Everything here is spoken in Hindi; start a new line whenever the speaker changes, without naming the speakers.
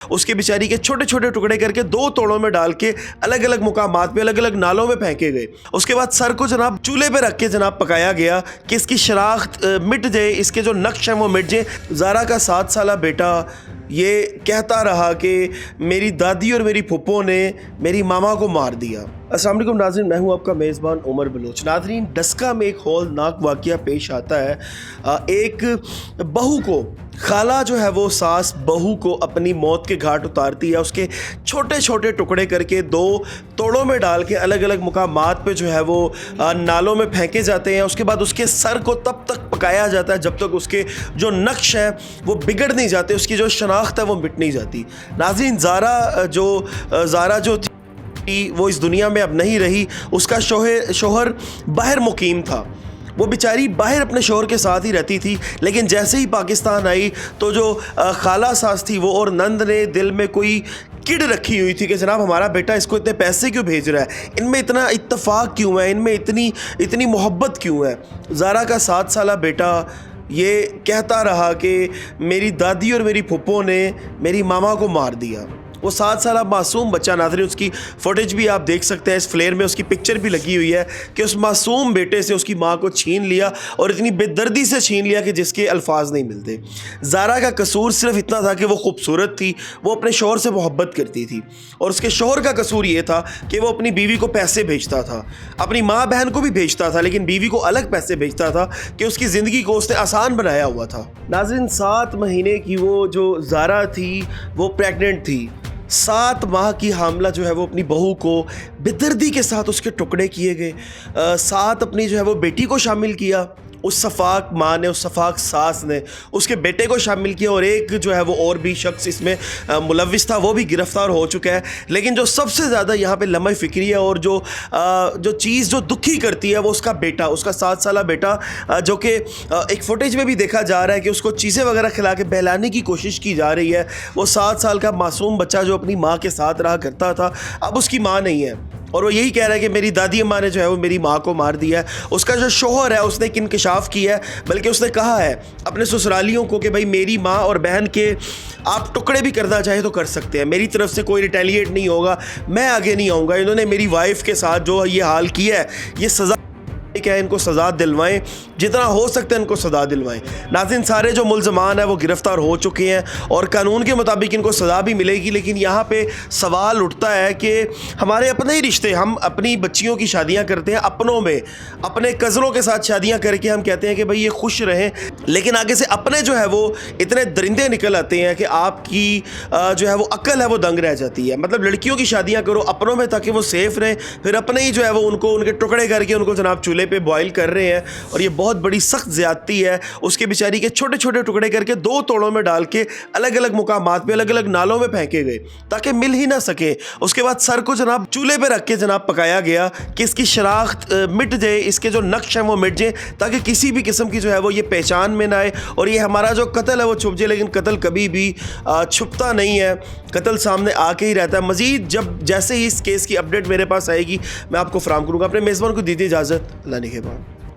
उसके बेचारी के छोटे छोटे टुकड़े करके 2 तोड़ों में डाल के अलग अलग मुकामात पे अलग अलग नालों में फेंके गए। उसके बाद सर को जनाब चूल्हे पे रख के जनाब पकाया गया कि इसकी शनाख्त मिट जाए, इसके जो नक्श हैं वो मिट जाए। ज़ारा का 7 साला बेटा ये कहता रहा कि मेरी दादी और मेरी फुप्पो ने मेरी मामा को मार दिया। अस्सलाम वालेकुम नाज़रीन, मैं हूं आपका मेज़बान उमर बलोच। नाज़रीन, डस्का में एक हौलनाक वाक़या पेश आता है। एक बहू को, खाला जो है वो सास बहू को अपनी मौत के घाट उतारती है। उसके छोटे छोटे टुकड़े करके 2 तोड़ों में डाल के अलग अलग मुकामात पे जो है वो नालों में फेंके जाते हैं। उसके बाद उसके सर को तब तक पकाया जाता है जब तक उसके जो नक्श है वो बिगड़ नहीं जाते, उसकी जो शनाख्त है वो मिट नहीं जाती। नाज़रीन, ज़ारा जो थी वो इस दुनिया में अब नहीं रही। उसका शोहर बाहर मुकीम था। वो बेचारी बाहर अपने शोहर के साथ ही रहती थी, लेकिन जैसे ही पाकिस्तान आई तो जो खाला सास थी वो और नंद ने दिल में कोई किड रखी हुई थी कि जनाब हमारा बेटा इसको इतने पैसे क्यों भेज रहा है, इनमें इतना इत्तफाक क्यों है, इनमें इतनी मोहब्बत क्यों है। ज़ारा का 7 साला बेटा ये कहता रहा कि मेरी दादी और मेरी फुप्पो ने मेरी मामा को मार दिया। वो 7 साला मासूम बच्चा, नाज़रीन उसकी फुटेज भी आप देख सकते हैं, इस फ्लेयर में उसकी पिक्चर भी लगी हुई है कि उस मासूम बेटे से उसकी माँ को छीन लिया और इतनी बेदर्दी से छीन लिया कि जिसके अल्फाज नहीं मिलते। ज़ारा का कसूर सिर्फ इतना था कि वो खूबसूरत थी, वो अपने शोहर से मोहब्बत करती थी, और उसके शोहर का कसूर ये था कि वो अपनी बीवी को पैसे भेजता था, अपनी माँ बहन को भी भेजता था, लेकिन बीवी को अलग पैसे भेजता था कि उसकी ज़िंदगी को उसने आसान बनाया हुआ था। नाज़रीन, 7 महीने की वो जो ज़ारा थी वो प्रेग्नेंट थी। 7 माह की हामला जो है वो अपनी बहू को बेदर्दी के साथ उसके टुकड़े किए गए। 7 अपनी जो है वो बेटी को शामिल किया, उस सफाक माँ ने, उस सफाक सास ने उसके बेटे को शामिल किया, और एक जो है वो और भी शख्स इसमें मुलविस था, वो भी गिरफ़्तार हो चुका है। लेकिन जो सबसे ज़्यादा यहाँ पे लम्हा फ़िक्री है और जो चीज़ जो दुखी करती है वो उसका बेटा, उसका 7 साला बेटा, जो कि एक फुटेज में भी देखा जा रहा है कि उसको चीज़ें वगैरह खिला के बहलाने की कोशिश की जा रही है। वो 7 साल का मासूम बच्चा जो अपनी माँ के साथ रहा करता था, अब उसकी माँ नहीं है, और वो यही कह रहा है कि मेरी दादी अम्मा ने जो है वो मेरी माँ को मार दिया है। उसका जो शोहर है उसने एक इंकशाफ किया है, बल्कि उसने कहा है अपने ससुरालियों को कि भाई मेरी माँ और बहन के आप टुकड़े भी करना चाहे तो कर सकते हैं, मेरी तरफ से कोई रिटेलिएट नहीं होगा, मैं आगे नहीं आऊँगा। इन्होंने मेरी वाइफ के साथ जो ये हाल किया है, ये सज़ा क्या है, इनको सज़ा दिलवाएं, जितना हो सकता है इनको सज़ा दिलवाएं। नाज़रीन, सारे जो मुल्ज़मान हैं वो गिरफ़्तार हो चुके हैं और कानून के मुताबिक इनको सज़ा भी मिलेगी। लेकिन यहाँ पे सवाल उठता है कि हमारे अपने ही रिश्ते, हम अपनी बच्चियों की शादियाँ करते हैं अपनों में, अपने कज़नों के साथ शादियाँ करके हम कहते हैं कि भाई ये खुश रहें, लेकिन आगे से अपने जो है वो इतने दरिंदे निकल आते हैं कि आपकी जो है वो अक्ल है वो दंग रह जाती है। मतलब लड़कियों की शादियाँ करो अपनों में ताकि वो सेफ़ रहें, फिर अपने ही जो है वो उनको उनके टुकड़े करके उनको जनाब चूल्हे पे बॉयल कर रहे हैं, और ये बहुत बड़ी सख्त ज़्यादती है। उसके बेचारी के छोटे छोटे टुकड़े करके 2 तोड़ों में डाल के अलग अलग मुकामात पे अलग अलग नालों में फेंके गए ताकि मिल ही ना सके। उसके बाद सर को जनाब चूल्हे पे रख के जनाब पकाया गया कि इसकी शनाख्त मिट जाए, इसके जो नक्श हैं वो मिट जाए, ताकि किसी भी किस्म की जो है वो ये पहचान में ना आए और ये हमारा जो कत्ल है वो छुप जाए। लेकिन कत्ल कभी भी छुपता नहीं है, कत्ल सामने आके ही रहता है। मज़ीद जैसे ही इस केस की अपडेट मेरे पास आएगी मैं आपको फराहम करूँगा। अपने मेज़बान को दीजिए इजाज़त। अल्लाह निगहबान।